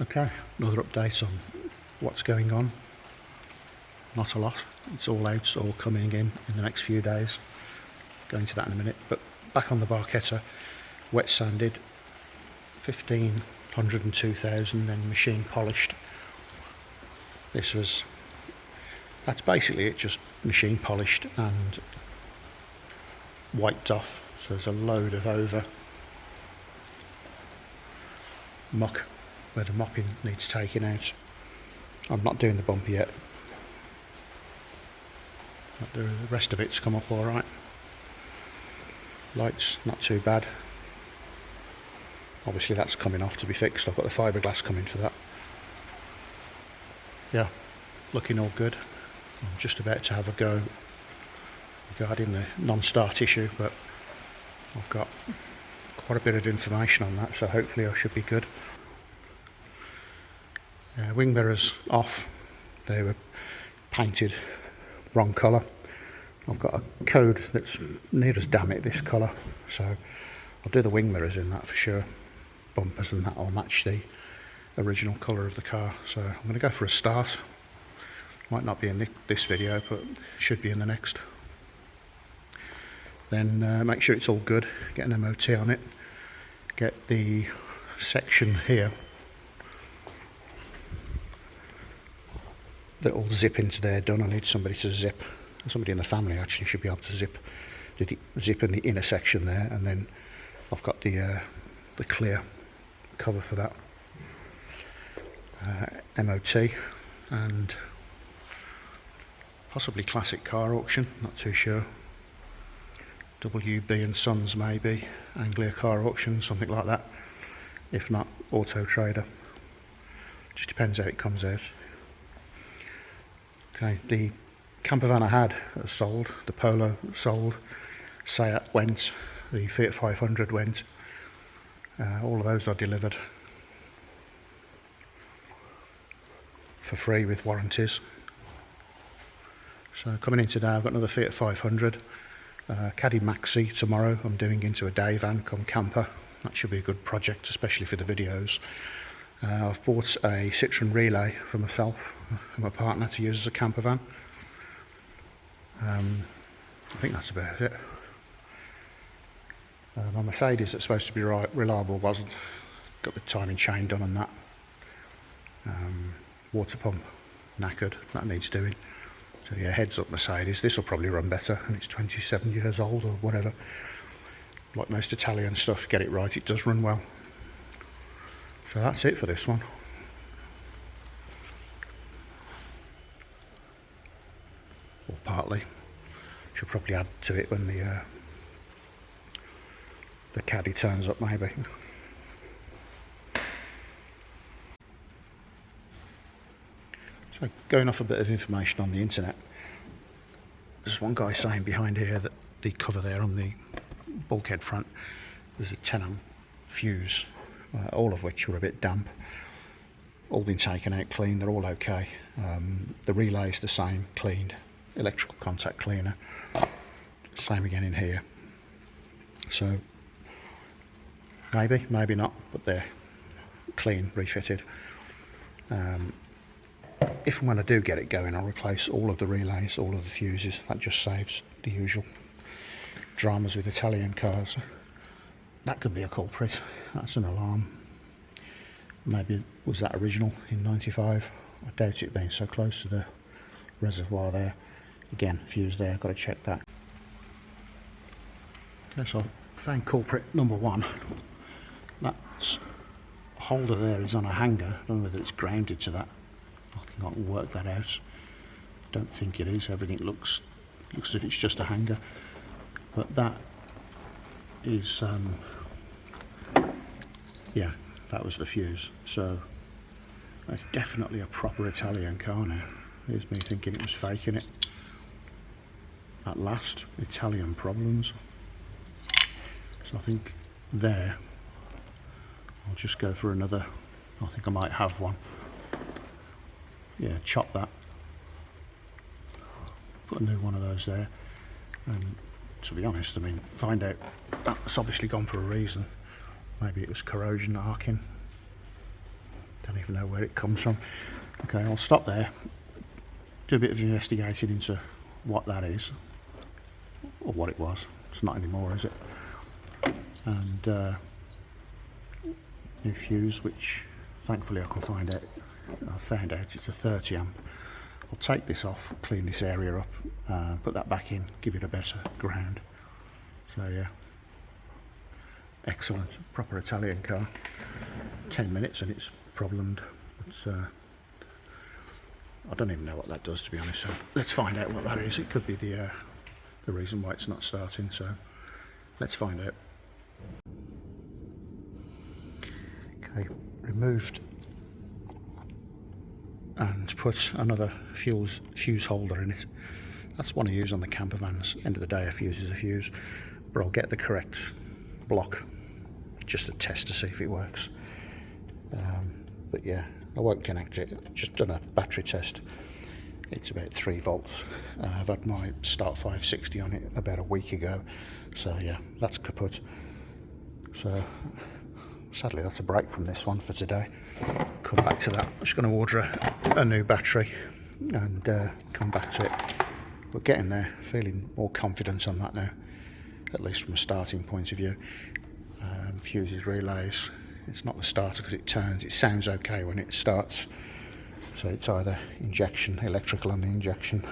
Okay, another update on what's going on. Not a lot. It's all out or coming in the next few days. Go into that in a minute. But back on the Barchetta, wet sanded, 1500 and 2000, then machine polished. That's basically it, just machine polished and wiped off. So there's a load of over muck where the mopping needs taking out. I'm not doing the bumper yet. The rest of it's come up all right. Lights not too bad. Obviously that's coming off to be fixed. I've got the fiberglass coming for that. Yeah, looking all good. I'm just about to have a go regarding the non-start issue, but I've got quite a bit of information on that, so hopefully I should be good. Wing mirrors off. They were painted wrong colour. I've got a code that's near as damn it this colour, so I'll do the wing mirrors in that for sure. Bumpers and that will match the original colour of the car. So I'm going to go for a start. Might not be in this video, but should be in the next. Then make sure it's all good, get an MOT on it, get the section here that will zip into there done. I need somebody to zip, somebody in the family actually should be able to zip in the inner section there, and then I've got the clear cover for that. MOT and possibly classic car auction, not too sure. WB and Sons maybe, Anglia car auction, something like that. If not, Auto Trader. Just depends how it comes out. Okay, the camper van I had sold, the Polo sold, Seat went, the Fiat 500 went. All of those are delivered for free with warranties. So coming in today, I've got another Fiat 500, Caddy Maxi tomorrow. I'm doing into a day van come camper. That should be a good project, especially for the videos. I've bought a Citroen Relay for myself and my partner to use as a camper van. I think that's about it. My Mercedes that's supposed to be reliable wasn't. Got the timing chain done on that. Water pump knackered, that needs doing. So yeah, heads up Mercedes, this will probably run better, and it's 27 years old or whatever. Like most Italian stuff, get it right, it does run well. So that's it for this one. Or partly. Should probably add to it when the Caddy turns up maybe. So going off a bit of information on the internet, there's one guy saying behind here that the cover there on the bulkhead front, there's a 10 amp fuse, all of which were a bit damp. All been taken out clean, they're all okay. The relay's the same, cleaned, electrical contact cleaner, same again in here. So maybe not, but they're clean, refitted. If and when I do get it going, I'll replace all of the relays, all of the fuses. That just saves the usual dramas with Italian cars. That could be a culprit. That's an alarm. Maybe was that original in '95? I doubt it being so close to the reservoir there. Again, fuse there, got to check that. Okay, so I found culprit number one. That holder there is on a hanger. I don't know whether it's grounded to that. I can't work that out. Don't think it is. Everything looks as if it's just a hanger. But that is, yeah, that was the fuse. So that's definitely a proper Italian car now. Here's me thinking it was faking it. At last, Italian problems. So I think there, I'll just go for another. I think I might have one. Yeah, chop that. Put a new one of those there. And to be honest, I mean, find out that's obviously gone for a reason. Maybe it was corrosion arcing. Don't even know where it comes from. Okay, I'll stop there, do a bit of investigating into what that is, or what it was. It's not anymore, is it? And new fuse, which thankfully I can find out. I found out it's a 30 amp. I'll take this off, clean this area up, put that back in, give it a better ground. So yeah, excellent, proper Italian car. 10 minutes and it's problemed. It's I don't even know what that does, to be honest. So let's find out what that is. It could be the reason why it's not starting. So let's find out. Okay, removed and put another fuse holder in it. That's one I use on the camper vans. End of the day, a fuse is a fuse, but I'll get the correct block just to test to see if it works. But yeah, I won't connect it. Just done a battery test. It's about 3 volts. I've had my Start 560 on it about a week ago, so yeah, that's kaput. So sadly that's a break from this one for today. Come back to that. I'm just going to order a new battery and come back to it. We're getting there, feeling more confidence on that now, at least from a starting point of view. Fuses, relays, it's not the starter because it turns. It sounds okay when it starts, so it's either injection, electrical on the injection,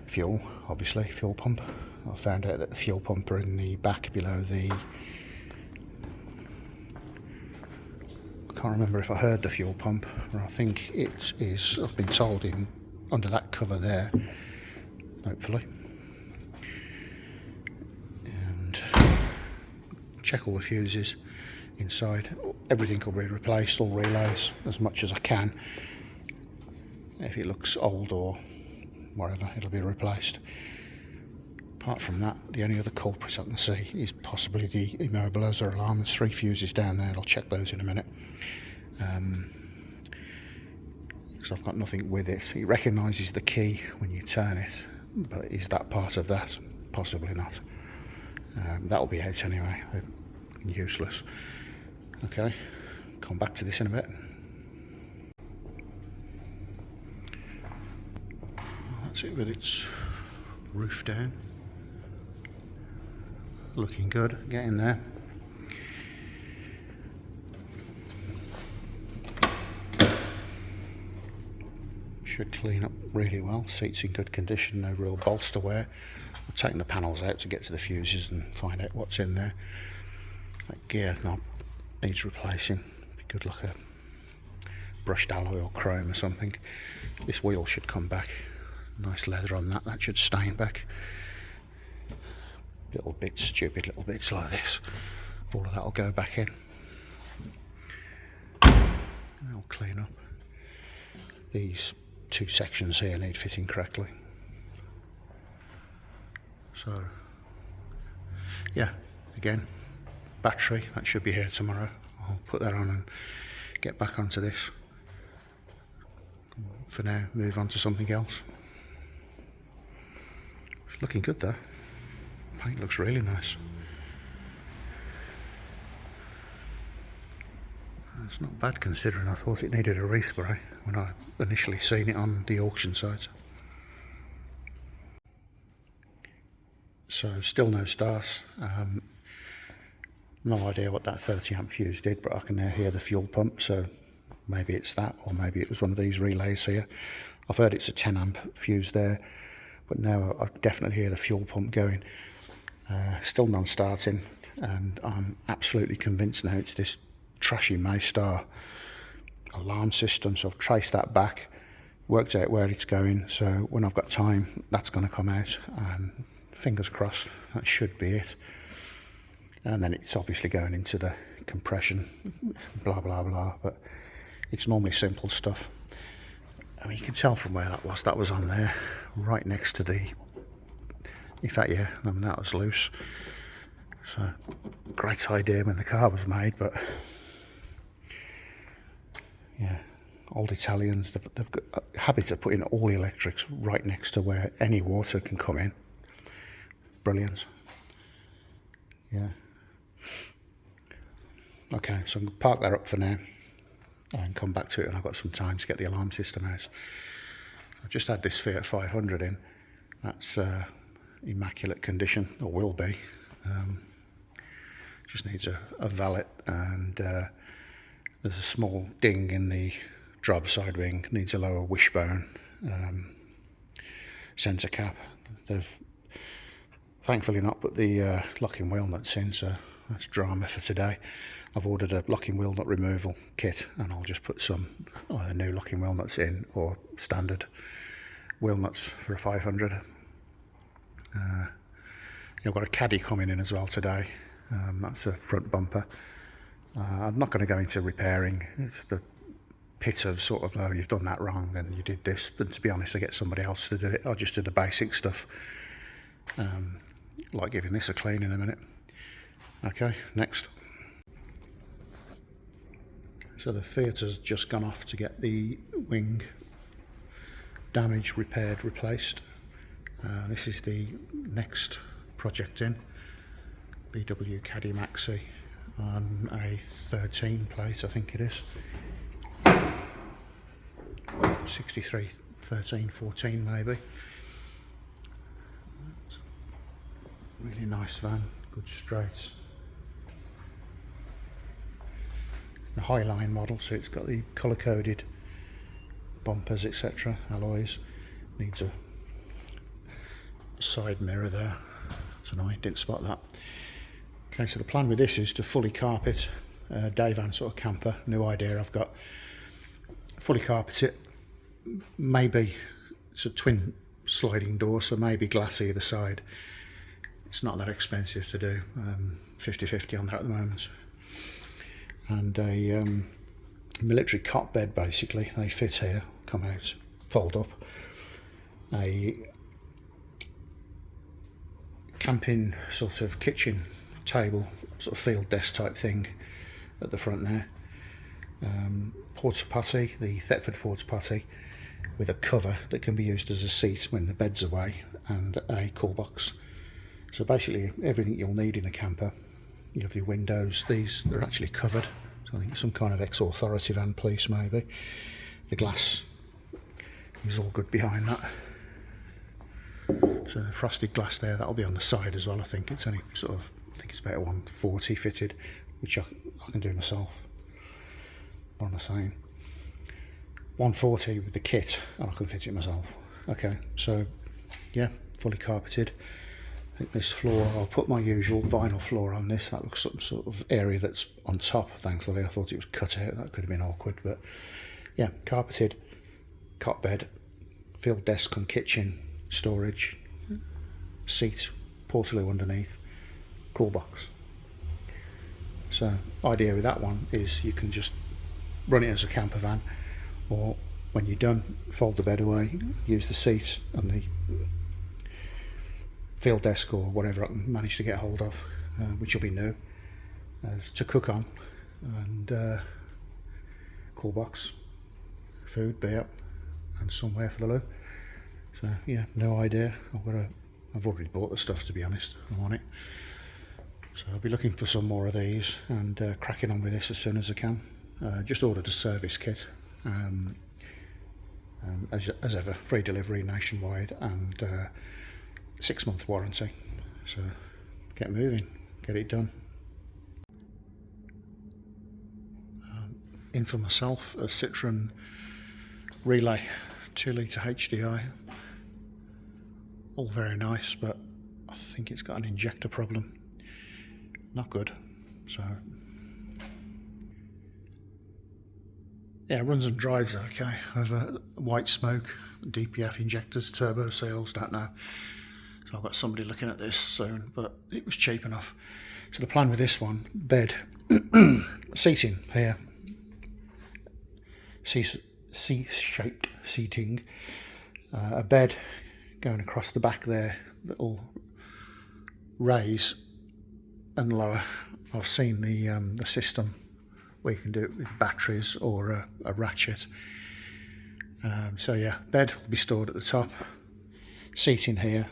fuel, obviously, fuel pump. I found out that the fuel pump are in the back below the, I can't remember if I heard the fuel pump, or I think it is, I've been told, in under that cover there, hopefully. And check all the fuses inside. Everything will be replaced, all relays, as much as I can. If it looks old or whatever, it'll be replaced. Apart from that, the only other culprit I can see is possibly the immobilizer alarm. There's 3 fuses down there. I'll check those in a minute. Because I've got nothing with it. It recognises the key when you turn it, but is that part of that? Possibly not. That'll be out anyway. Useless. Okay, come back to this in a bit. That's it with its roof down. Looking good, getting there. Should clean up really well. Seats in good condition, no real bolster wear. I've taken the panels out to get to the fuses and find out what's in there. That gear knob needs replacing. Be good like a brushed alloy or chrome or something. This wheel should come back. Nice leather on that. That should stain back. Little bits, stupid little bits like this. All of that will go back in. I'll clean up. These 2 sections here need fitting correctly. So, yeah, again, battery, that should be here tomorrow. I'll put that on and get back onto this. For now, move on to something else. It's looking good though. Paint looks really nice. It's not bad considering I thought it needed a respray when I initially seen it on the auction site. So still no start. No idea what that 30 amp fuse did, but I can now hear the fuel pump, so maybe it's that, or maybe it was one of these relays here. I've heard it's a 10 amp fuse there, but now I definitely hear the fuel pump going. Still non-starting, and I'm absolutely convinced now it's this trashy Maystar alarm system. So I've traced that back, worked out where it's going, so when I've got time that's going to come out, and fingers crossed that should be it. And then it's obviously going into the compression, blah blah blah, but it's normally simple stuff. I mean, you can tell from where that was on there, right next to the, in fact, yeah, I mean, that was loose. So, great idea when the car was made, but yeah, old Italians, they've got a habit of putting all the electrics right next to where any water can come in. Brilliant. Yeah. Okay, so I'm going to park that up for now and come back to it, and I've got some time to get the alarm system out. I've just had this Fiat 500 in. That's immaculate condition, or will be. Just needs a valet, and there's a small ding in the driver's side wing, needs a lower wishbone centre cap. They've thankfully not put the locking wheel nuts in, so that's drama for today. I've ordered a locking wheel nut removal kit, and I'll just put some either new locking wheel nuts in or standard wheel nuts for a 500. I've got a Caddy coming in as well today. That's a front bumper. I'm not going to go into repairing. It's the pit of sort of, oh, you've done that wrong and you did this, but to be honest, I get somebody else to do it. I'll just do the basic stuff, like giving this a clean in a minute. Okay, next. So the Fiat has just gone off to get the wing damaged, repaired, replaced. This is the next project in. VW Caddy Maxi on a 13 plate, I think it is. 63, 13, 14 maybe. Really nice van, good straights. The Highline model, so it's got the colour coded bumpers, etc., alloys. Needs a side mirror there. That's annoying, didn't spot that. Okay, so the plan with this is to fully carpet day van sort of camper. New idea I've got. Fully carpet it. Maybe it's a twin sliding door, so maybe glass either side. It's not that expensive to do. 50-50 on there at the moment. And a military cot bed, basically. They fit here, come out, fold up. A camping sort of kitchen table, sort of field desk type thing at the front there. Porta potty, the Thetford porta potty, with a cover that can be used as a seat when the bed's away, and a cool box. So basically everything you'll need in a camper. You have your windows, these are actually covered, so I think some kind of ex-authority van, police maybe. The glass is all good behind that. So the frosted glass there, that'll be on the side as well. I think it's only sort of, I think it's about 140 fitted, which I can do myself. What am I saying? 140 with the kit, and I can fit it myself. Okay, so yeah, fully carpeted. I think this floor, I'll put my usual vinyl floor on this. That looks some sort of area that's on top, thankfully. I thought it was cut out, that could have been awkward, but yeah, carpeted, cot bed, field desk and kitchen, storage, seat, portaloo underneath, cool box. So idea with that one is you can just run it as a camper van, or when you're done, fold the bed away, use the seat and the field desk or whatever I can manage to get hold of, which will be new, as to cook on, and cool box, food, beer, and somewhere for the loo. So yeah, no idea. I've already bought the stuff, to be honest. I'm on it. So I'll be looking for some more of these and cracking on with this as soon as I can. Just ordered a service kit. As ever, free delivery nationwide and 6-month warranty. So get moving, get it done. In for myself, a Citroen Relay 2-litre HDI. All very nice, but I think it's got an injector problem. Not good. So yeah, runs and drives okay over white smoke, DPF injectors, turbo seals, don't know. So I've got somebody looking at this soon, but it was cheap enough. So the plan with this one, bed, seating here, C-shaped seating, a bed going across the back there that'll raise and lower. I've seen the system where you can do it with batteries or a ratchet. So yeah, bed will be stored at the top, seating here,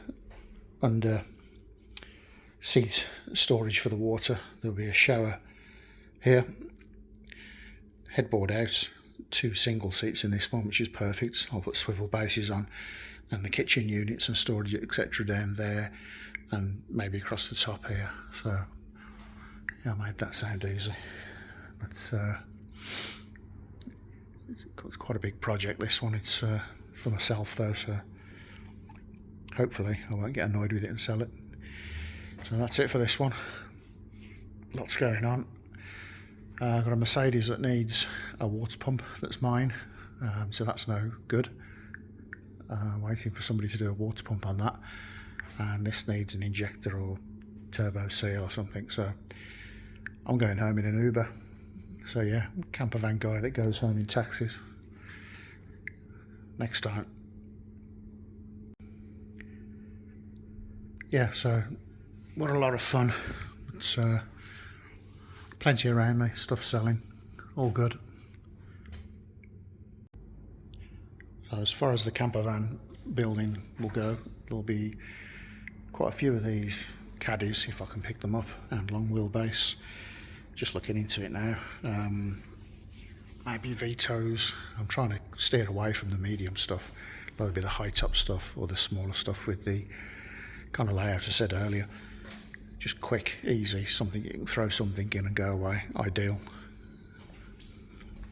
under seat storage for the water. There'll be a shower Here, headboard out, 2 single seats in this one, which is perfect. I'll put swivel bases on, and the kitchen units and storage etc. down there, and maybe across the top here. So yeah, I made that sound easy. But it's quite a big project, this one. It's for myself though, so hopefully I won't get annoyed with it and sell it. So that's it for this one. Lots going on. I've got a Mercedes that needs a water pump. That's mine, so that's no good. Waiting for somebody to do a water pump on that, and this needs an injector or turbo seal or something, so I'm going home in an Uber. So yeah, camper van guy that goes home in taxis next time. Yeah, so what a lot of fun. It's plenty around me, stuff selling, all good. So as far as the camper van building will go, there'll be quite a few of these Caddies, if I can pick them up, and long wheelbase. Just looking into it now. Maybe Vitos. I'm trying to steer away from the medium stuff. That'll be the high top stuff or the smaller stuff with the kind of layout I said earlier. Just quick, easy, something you can throw something in and go away. Ideal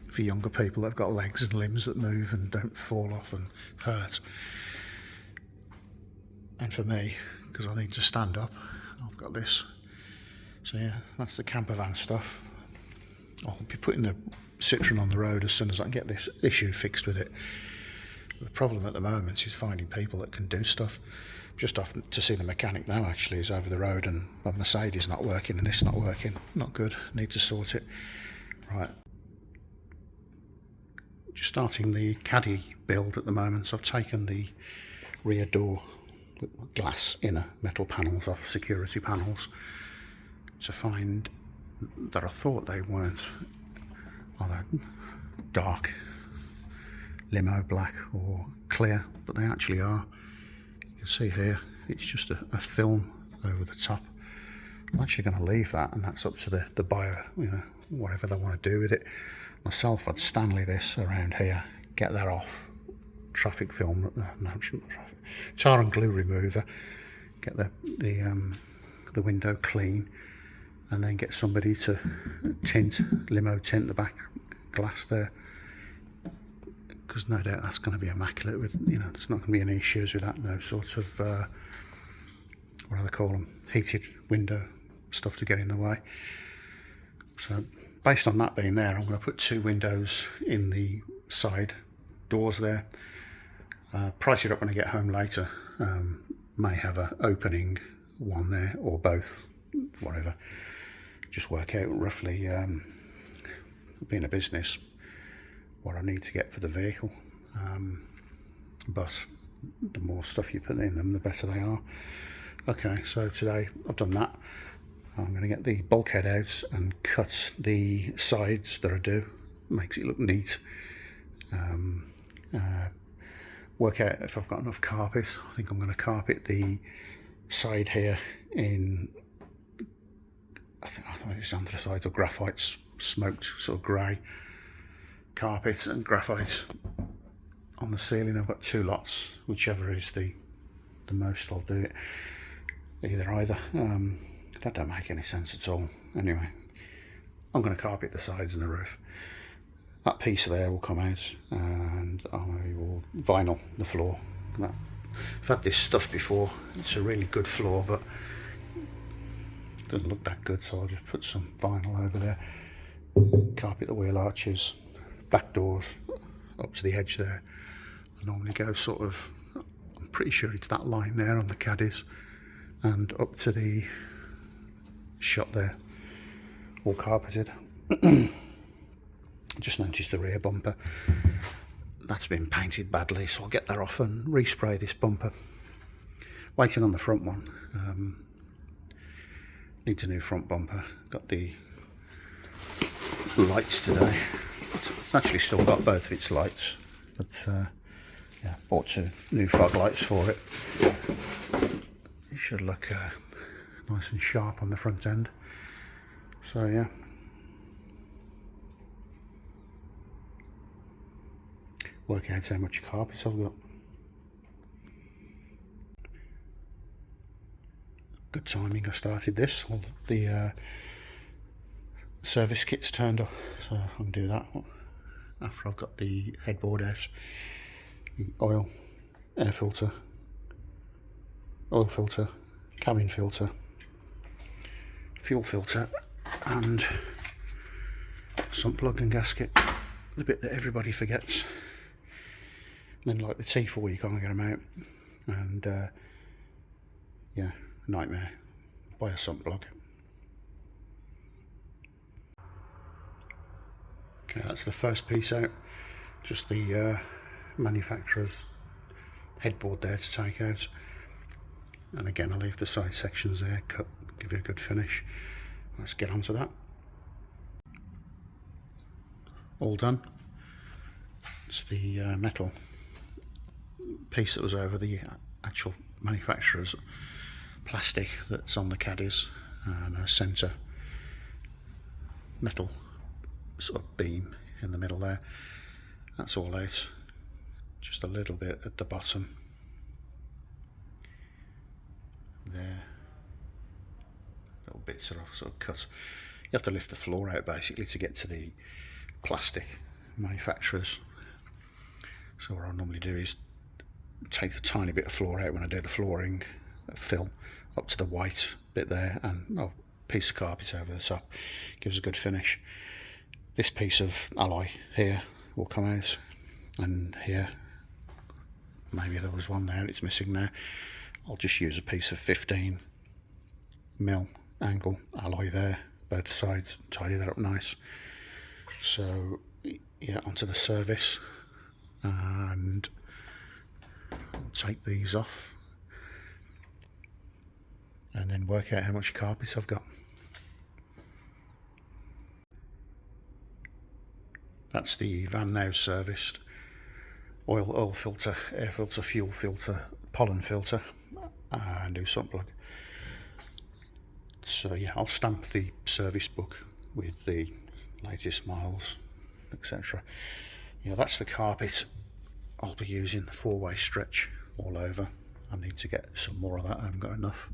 for younger people that've got legs and limbs that move and don't fall off and hurt. And for me, because I need to stand up, I've got this. So yeah, that's the camper van stuff. I'll be putting the Citroen on the road as soon as I can get this issue fixed with it. The problem at the moment is finding people that can do stuff. Just off to see the mechanic now, actually, is over the road, and my Mercedes not working and this not working. Not good, need to sort it. Right. Just starting the Caddy build at the moment. So I've taken the rear door glass inner metal panels off security panels to find that I thought they weren't either dark limo black or clear, but they actually are. You can see here it's just a film over the top. I'm actually going to leave that, and that's up to the buyer, you know, whatever they want to do with it. Myself, I'd Stanley this around here, get that off, traffic film, no, traffic, tar and glue remover, get the window clean, and then get somebody to limo tint the back glass there, because no doubt that's going to be immaculate. With, you know, there's not going to be any issues with that. No sort of what do they call them, heated window stuff to get in the way. So based on that being there, I'm going to put 2 windows in the side doors there. Price it up when I get home later. May have an opening one there or both, whatever. Just work out roughly, being a business, what I need to get for the vehicle. But the more stuff you put in them, the better they are. Okay, so today I've done that. I'm going to get the bulkhead out and cut the sides that I do. Makes it look neat. Work out if I've got enough carpet. I think I'm going to carpet the side here in, I don't know if it's anthracite or graphite, smoked sort of grey carpet, and graphite on the ceiling. I've got 2 lots, whichever is the most, I'll do it. Either. That don't make any sense at all. Anyway, I'm going to carpet the sides and the roof. That piece there will come out, and I will vinyl the floor. I've had this stuff before. It's a really good floor, but it doesn't look that good, so I'll just put some vinyl over there. Carpet the wheel arches, back doors up to the edge there. I normally go sort of, I'm pretty sure it's that line there on the Caddies, and up to the shot there, all carpeted. Just noticed the rear bumper, that's been painted badly, so I'll get that off and respray this bumper. Waiting on the front one. Needs a new front bumper. Got the lights today. It's actually still got both of its lights, but yeah, bought 2 new fog lights for it. It should look nice and sharp on the front end. So yeah, working out how much carpet I've got. Good timing, I started this. All the service kit's turned off, so I can do that after I've got the headboard out. The oil, air filter, oil filter, cabin filter, fuel filter, and sump plug and gasket. The bit that everybody forgets. And then like the T4, you can't get them out, and yeah, nightmare. Buy a sump plug. Okay, that's the first piece out. Just the manufacturer's headboard there to take out. And again, I'll leave the side sections there, cut, give it a good finish. Let's get onto that. All done. It's the metal piece that was over the actual manufacturer's plastic that's on the caddies, and a centre metal sort of beam in the middle there. That's all out. Just a little bit at the bottom there. Little bits are sort of cut. You have to lift the floor out basically to get to the plastic manufacturers. So what I normally do is take a tiny bit of floor out when I do the flooring, fill up to the white bit there, and a piece of carpet over the top. Gives a good finish. This piece of alloy here will come out, and here, maybe there was one there, it's missing there. I'll just use a piece of 15mm angle alloy there, both sides, tidy that up nice. So yeah, onto the service, and I'll take these off and then work out how much carpet I've got. That's the van now serviced. Oil filter, air filter, fuel filter, pollen filter, and new sump plug. So yeah, I'll stamp the service book with the latest miles, etc. Yeah, that's the carpet I'll be using, the 4-way stretch all over. I need to get some more of that, I haven't got enough.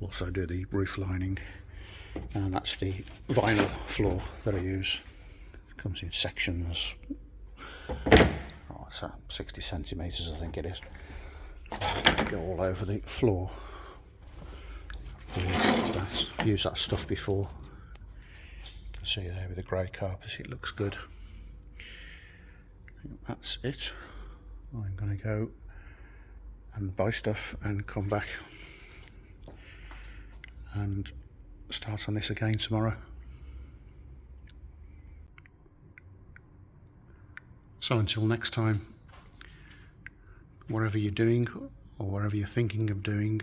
Also do the roof lining, and that's the vinyl floor that I use. It comes in sections. Oh, it's 60 centimetres, I think it is. Go all over the floor. I've used that stuff before. You can see there with the grey carpet, it looks good. I think that's it. I'm going to go and buy stuff and come back and start on this again tomorrow. So until next time, whatever you're doing or whatever you're thinking of doing,